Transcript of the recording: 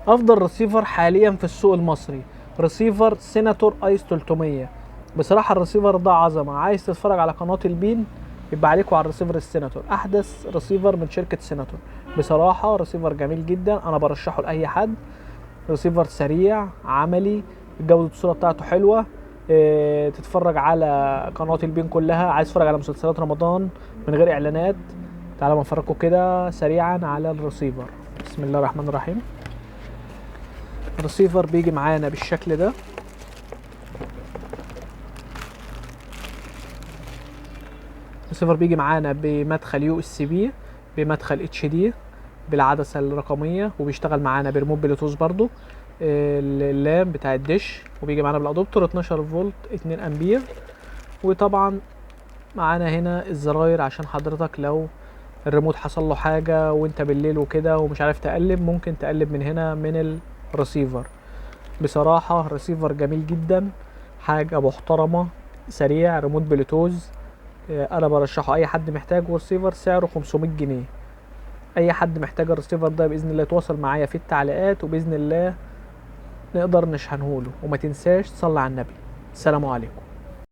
افضل ريسيفر حاليا في السوق المصري ريسيفر سيناتور ايس 300. بصراحه الريسيفر ده عظمه. عايز تتفرج على قناه البين يبقى عليكوا على الريسيفر السيناتور، احدث ريسيفر من شركه سيناتور. بصراحه ريسيفر جميل جدا، انا برشحه لاي حد. ريسيفر سريع عملي، جوده الصوره بتاعته حلوه. تتفرج على قناه البين كلها. عايز تتفرج على مسلسلات رمضان من غير اعلانات، تعالى بنفرجكم كده سريعا على الريسيفر. بسم الله الرحمن الرحيم. الريسيفر بيجي معانا بالشكل ده. الريسيفر بيجي معانا بمدخل يو اس بي، بمدخل اتش دي، بالعدسه الرقميه، وبيشتغل معانا بريموت بلوتوث برضو. اللام بتاع الدش، وبيجي معانا بالادوبتر 12 فولت 2 امبير. وطبعا معانا هنا الزراير عشان حضرتك لو الريموت حصل له حاجه وانت بالليل وكده ومش عارف تقلب، ممكن تقلب من هنا من الريسيفر. بصراحة ريسيفر جميل جدا، حاجة محترمة، سريع، ريموت بلوتوز. انا برشحه اي حد محتاج. ريسيفر سعره 500 جنيه. اي حد محتاج الريسيفر ده باذن الله يتواصل معايا في التعليقات، وباذن الله نقدر نشحنهوله. وما تنساش تصلي على النبي. السلام عليكم.